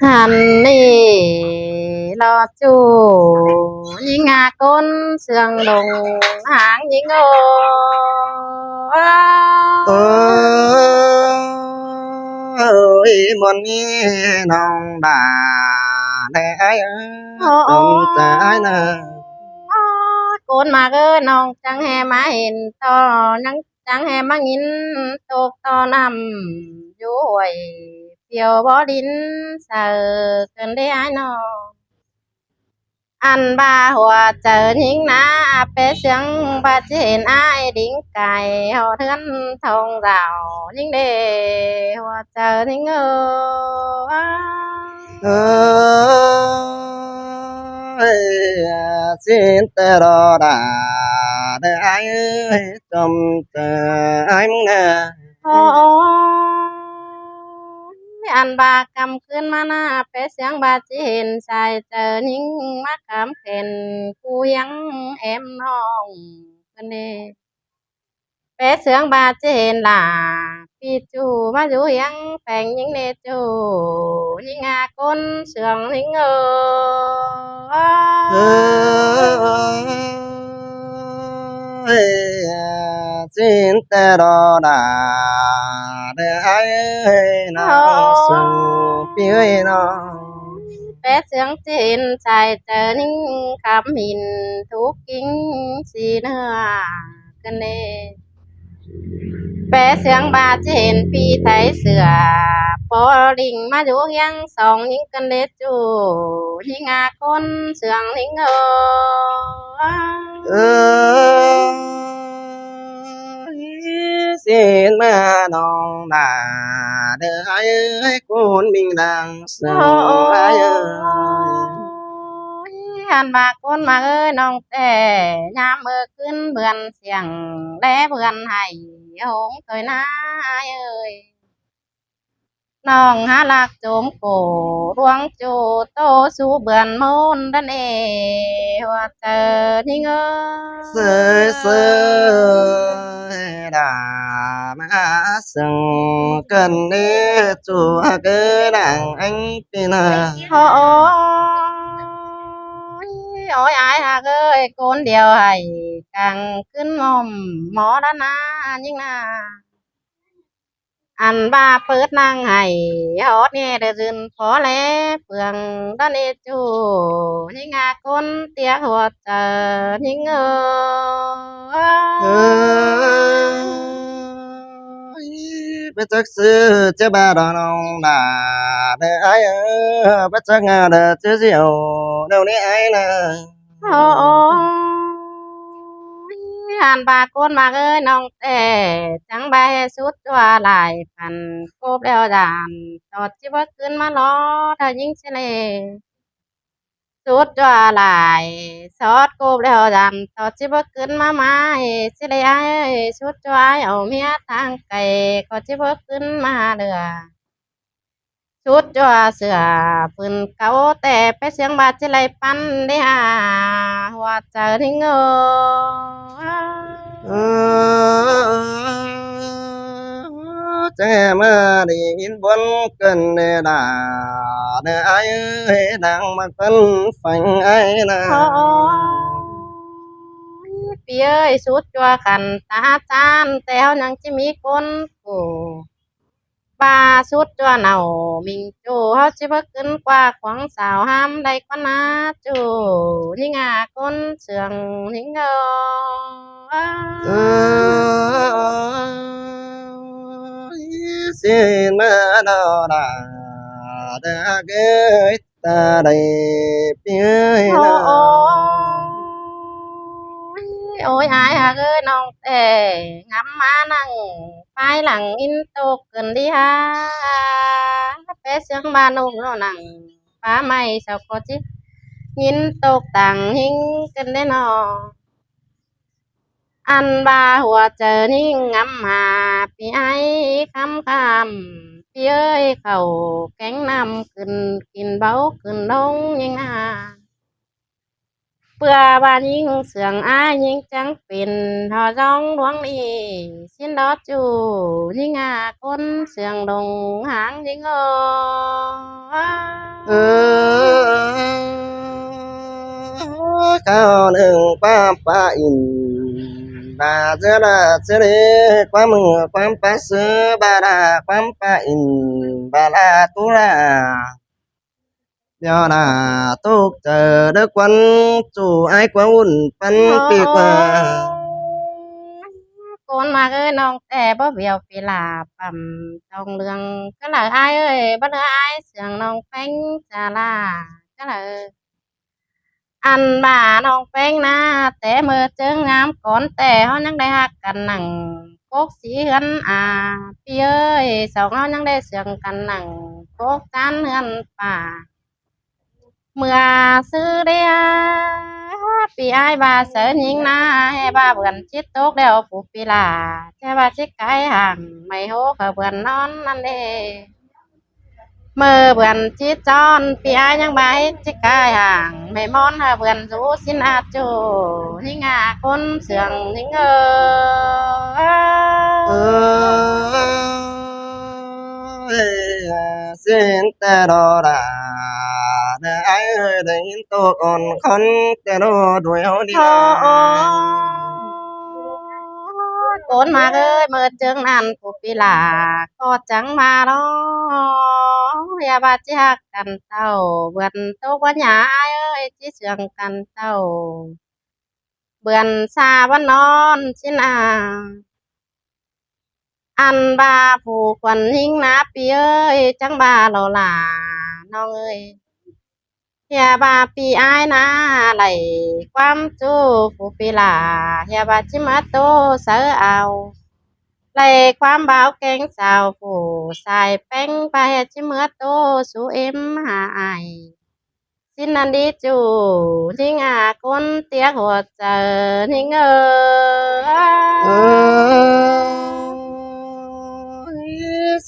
หันนี่รอจูยิงอาก้นเสืองลงหางยิงโอเอ้ยมนนี้น้องด่าได้ไอ้โอ้จมใจนะก้นมาเอ้ยน้องจังแหมาเห็นต่อนังจังแหมางินตกต่อนำอยู่ห่วยเปียวบ่ดินเสือเกินได้ไอ้น้อง อันบาหัวเจอหิงนาเปเสียงบาเจนไอดิ้งไก่หอเทือนทองเรายิ่งเดหัวเจอหิงเอ้ยสิ้นแต่รอด่าได้ไอ้จมใจมึงนะโอ้อันบากำขึ้นมาหน้าเปเสียงบาเจนใส่เจอหิงมากำเข็นกูยังแอมน้องกันเน bé sướng ba trên là phi chu ba du yang phèn những nê chu những à con sướng những ơi xin ta đò đà để ai nó sầu phía nó bé sướng trên sai chờ những khám hình thuốc kính xì nữa cái này bé sướng ba trên phi thấy sửa bó đình mà du yang song những cân lết chu những à con sướng những xin mà nong đà để ai con mình đang sầu ai ơi หันมาคนมาเอ้ยน้องแต่ยามมือขึ้นเบือนเสียงแลเบือนให้หงเคยน้าเอ้ยน้องหาลักโจมโกดวงโจโตสู่เบือนมนดันเอหัวเจอนี่เงอ sơi sơi đà mà sừng cần đi chùa cái đàn anh tin à โอ้ยโอ้ยอายหากเอ้ยคนเดียวให้กังขึ้นมอมหมอด้านหน้ายิ่งหน้า อันบาเปิดนางให้ฮอดเนี่ยเดินพอแลเปลืองด้านเอจูยิงอาคนเตียหัวเจอยิงbiết chắc sư chế ba đàn ông đà để ai biết chắc ngà để chế rượu đâu ní ai nè โอ้หันบาคนมาเอ้ยน้องแต่จังใบสุดตัวหลายพันโกบแล้วดานตอดจิบขึ้นมาล้อถ้ายิงเสล สุดว่าหลายซอดกูแล้วดำต่อจิบขึ้นมาไม้สิเลยไอ้สุดว่าเอาเมียทางไกลก็จิบขึ้นมาเรือสุดว่าเสือปืนเก่าแต่ไปเสียงบาดสิเลยปันได้หาหัวใจทิ้งchế mà đi in bốn cần đà để ai đang mặc tân phanh ai nè พี่เอ้ยสุดจัวขันตาจานแต่เฮายังจะมีคนกูปลาสุดจัวเน่ามิงจูเฮาสิบ่ขึ้นกว่าของสาวห้ามได้กว่านาจูนี่งาคนเสืองนี่เงxin mà đò đà đã ghé ta đây phía โอ้ nào โอ้ยอายหากเอ้ยน้องแต่งำมานั่งภายหลังอินโตขึ้นดีฮะไปเสียงบ้านนุ่มแล้วนั่งฟ้าใหม่เสาก็จิยินตกต่างหิงกันได้นออันบาหัวเจอนิ่งงำหาพี่ไอ้คำคำพี่เอ้ยเขาแกงนำขึ้นกินเบาขึ้นลงยังนา เปื่อบานยิงเสืองอายยิงจังเป็นหอร้องดวงนี้สิ้นดอจูยิงอาคนเสืองดงหางยิง หนึ่งความปะอินบาเจดาเจเรความมือความปะเสือบาดาความปะอินบาลาตุลาdo là tốt chờ đức quân chủ ai quá un phânปีกว่า โกนมาเอ้ยน้องแต่บ่เบียวปีลาปั่มทองเรืองก็เลยอายเอ้ยบ่เหลืออายเสียงน้องแป้งจาลาก็เลยอันบ่าน้องแป้งนะแต่เมื่อเจองามก่อนแต่เฮายังได้ฮักกันหนังโกกสีเฮือนพี่เอ้ยสองเฮายังได้เสียงกันหนังโกกจานเฮือนป่า เมื่อซื้อเดียปีไอ้ายบาเสนยิงนาให้บาเบือนชิดโตกเดียวผูกปีลาแช่บาชิกไก่ห่างไม่โหกเบือนนอนนั่นเด้เมื่อเบือนชิดจอนปีไอ้ายยังบาให้ชิกไก่ห่างไม่มอนเบือนรู้สินอาจูหิงาคนเสืองหิงxin ta đo đà để ai ơi để in tô còn con ta đo đuổi hổ đi โกนมาเอ้ยเมื่อเจิงนั่นผู้ปีลาก็จังมาเนาะอย่าบาดจิฮักกันเต้าเบือนโตกว่าหยาอ้ายเอ้ยจิเสืองกันเต้าเบือนซาวันนอนสินาอันบาผู้ควันหิงนาปีเอ้ยจังบาโลลาน้องเอ้ยอย่าบาปีอ้ายนะไหลความจูผู้ปีลาอย่าบาจิมาโตเสือเอาไหลความบ่าวแกงสาวผู้ใส่แป้งไปจิเมื่อโตสู่เอ็มหาไอายสินนันดีจูทิ้งคนเตียหัวเจอทิ้ง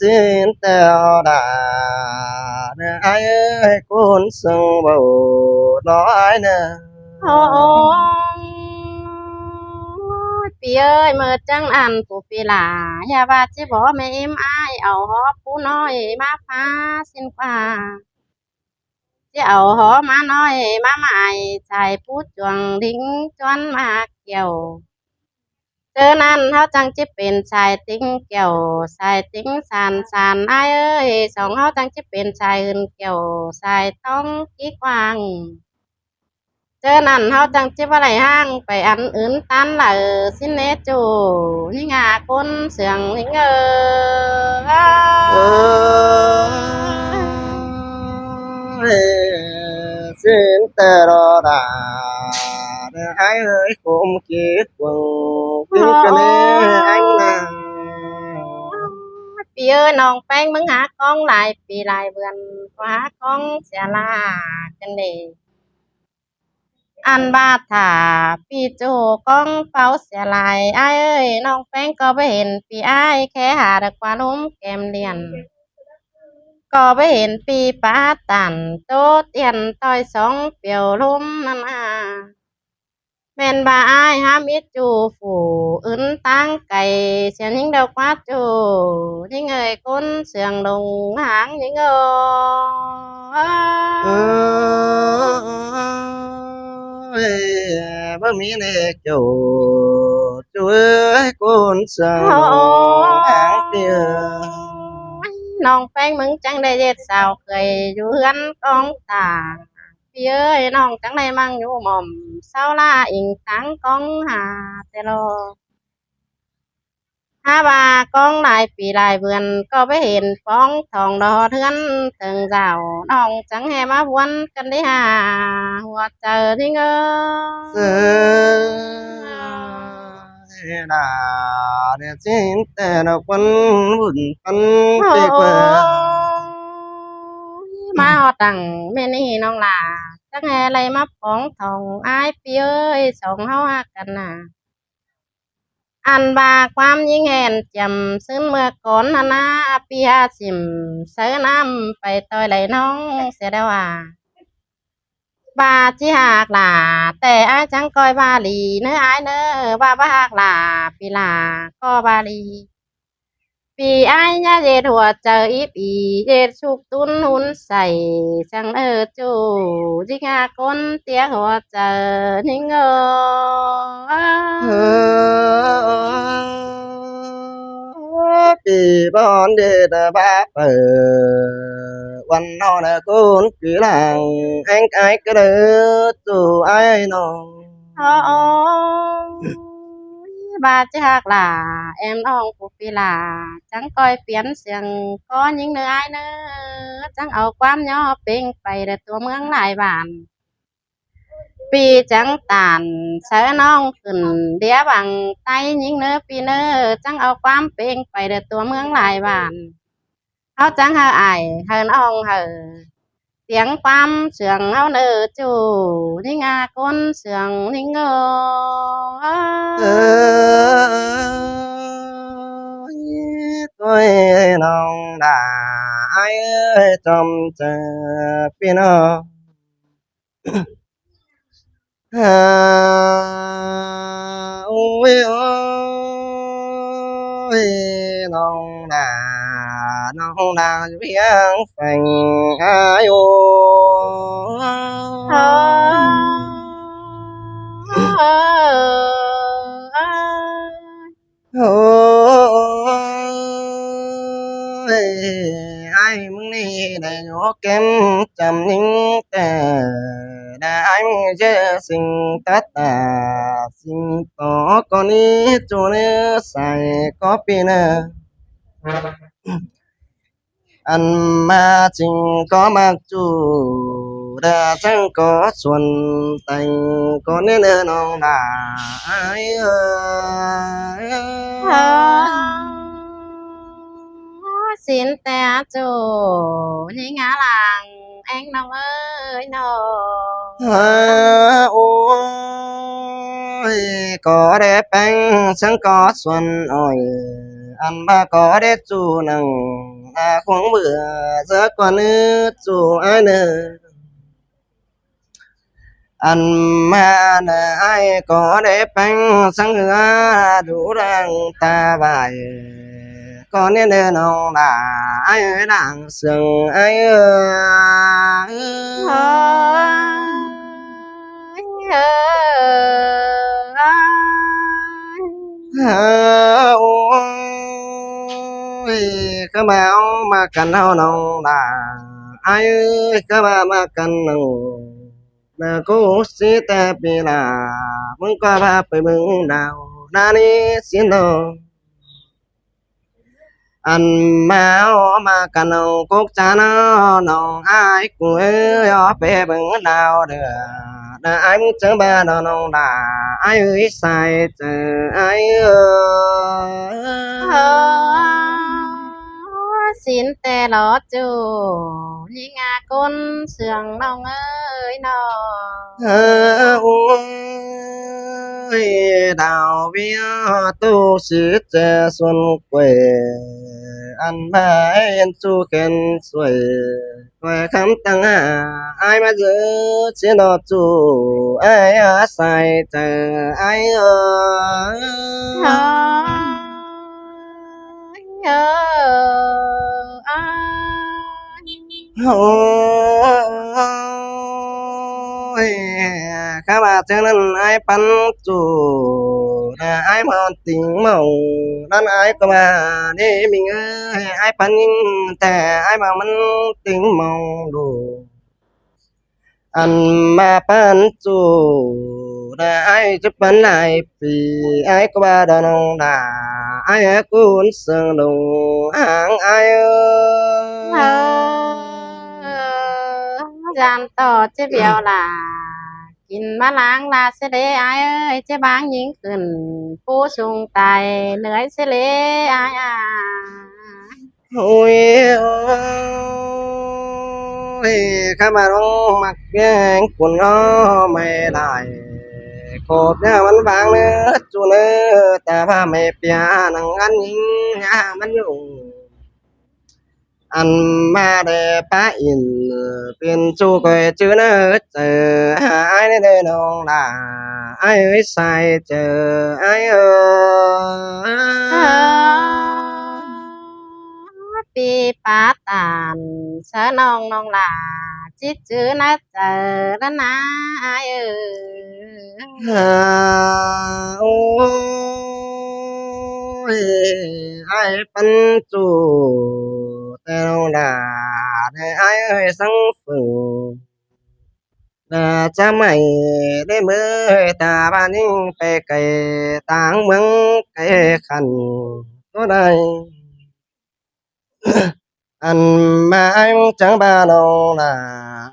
xin ta đà để ai ơi con sông bầu đó ai nè โอ้ยปีเอ้ยเมื่อจังอันผู้ปีหลาอย่าว่าจิบอกแม่เอ็มอายเอาหอผู้น้อยมาฟ้าสิ้นกว่าจะเอาหอมาน้อยมาใหม่ใส่ผู้จวงดิ้งจวนมาเกี่ยวเจอนั้นเขาจังจิเป็นชายติ้งเกี่ยวชายติ้งสานสานอายเอ้ยสองเขาจังจิเป็นชายอื่นเกี่ยวชายต้องกี้กวาง เจอนั่นเฮาจังจิบ่ได้ห้างไปอันอื่นตันล่ะสิเนจูหิงาคนเสืองหิงxin ta đo đà để ai ơi cùng kiết quần tiếng cái nè anh nè ปีเอ้ยน้องแป้งมึงหากองหลายปีหลายเบือนก็หากองเสียลากันเด้อันบาดถ้าปีโจกองเฝ้าเสียหลายอ้ายเอ้ยน้องแป้งก็บ่เห็นปีอ้ายแค่หาดอกว่าล้มแก้มเลียน ก็ไปเห็นปีป้าตันโตเตียนต้อยสองเปียวลุ่มนั่นแม่นบาอายหามิตรจูฝูอื่นตั้งไก่เสียงยิงดอกมาจูยิงเอ่ยก้นเสียงลงหางยิงบ่มีเนจูจูเอ้ยคนเสืองหางเตีย น้องแป้งมึงจังได้เด็ดสาวเคยอยู่เฮือนกองตาพี่เอ้ยน้องจังได้มั่งอยู่หม่อมเศร้าลาอิงตังกองหาแต่รอถ้าว่ากองหลายปีหลายเบือนก็ไปเห็นฟ้องทองดอเทือนถึงเจ้าน้องจังแห่มาวนกันได้หาหัวเจอที่เงอ đà để xin tè độc quân buồn phân tê quê มาหอดังแม่นี่น้องหล่าจังแห่อะไรมาฟ้องทองอายพี่เอ้ยสองเฮาฮักกันน่ะ อันบาความยิ่งแห่นจำซึ่งเมื่อก่อนนะปีหาสิมเสือน้ำไปต่อยไหลน้องเสียแล้วว่าบาจิหากหล่าแต่อายจังก้อยบาลีเนื้ออายเนื้อบาบาหากหล่าปีหล่าก็บาลีปี Vì ai nhá dệt hùa chờ ý bì dệt chụp tún hun xảy chẳng ở chủ đi ngà con tía hùa chờ ninh ngờ kỳ bon đi đã ba bờวันนอนcon kỳ làng anh ai cái đứa tu ai nó Ôi bà chắc là em ông của phi là chẳng coi phiến xiềng có những nơi ai nữa chẳng ở quán nhỏ bên phải để tua mướn lại bàn pi chẳng tàn sợ non cần đĩa bằng tay những nơi pi nơ chẳng ở quán bên phải để tua mướn lại bàn áo chẳng hơ ai hơ non hơ tiếng quam sườn áo nơ chủ ninh à con sườn ninh ngơ tôi nong đã ai ơi trong chờ pin nó ôi ôi nong đã biết phành ai ô ôi ai muốn đi để nhổ kem chầm nín tè đã anh chưa sinh tất à sinh có ní chỗ ní xài có pin à ăn mà chính có mặc chủ đã chẳng có xuân tình có nên non đã ai ơi xin ta chủ đi ngã làng anh nông ơi nô ôi có đẹp anh chẳng có xuân ôi ăn mà có đẹp chủ nằng khoáng bữa giờ còn nữa chủ ai nữa ăn mà nè ai có đẹp anh sáng hứa đủ rằng ta bài có nên non là ai ơi đang sừng ai ơi ôi các bạn mà cần hao non là ai ơi các bạn mà cần là cố sĩ ta bị là muốn qua ba phải mừng nào nani xin đâu ăn mà cần cốt cha nó ai cũng ở về bừng nào được đã anh chẳng ba nó là ai ơi sai chờ ai xin tè lót chủ đi ngà con sườn nông ơi nô ôi đào bia tu sĩ trẻ xuân quê ăn ba em chu khen xuôi quê khám tăng ai mà giữ chế nó chủ ai sai chờ ai ôi các bạn cho nên ai bắn chủ là ai mà tình màu nên ai có mà đi mình ơi ai bắnแต่ai mà mình tình màu đủ ăn mà bắn chủ là ai giúp bắn lại vì ai có ba đàn ông là ai cũng sương đồng hàng ai gian to chế biểu là kín má láng là sẽ để ai ơi chế bán những cần phố sung tài lưới sẽ để ai ôi ôi các bạn mặc cái quần nó mày lại cột nhà vẫn vàng nữa chú nữa ta ba mẹ bia nắng ăn những nhà vẫn dùng ăn mà để ba in tiền chú quê chứ nữa chờ ai đến đây đâu là ai ơi sai chờ ai ơi ปีป้าตานเสน้องน้องหลาจิตจื้อนะเจอแล้วนะอายเออ ฮ่าโอ้ยไอ้ปันจูแต่เราด่าได้ไอ้เอ้ยสังฝึงด่าจะไม่ได้เมื่อตาบ้านนิ่งไปไกลต่างเมืองไกลขันก็ได้ อันมาanh chẳng ba đâu là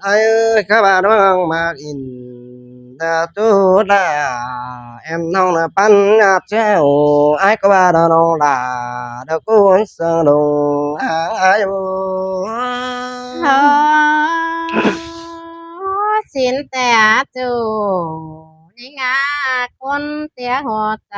ai ơi các bà đoan mà in đã tu là em non là pan ngạt treo ai có ba đâu là đã cuốn sơ đồng ai ơi โอ้สินแต่จูนี่งาคนเสียหัวใจ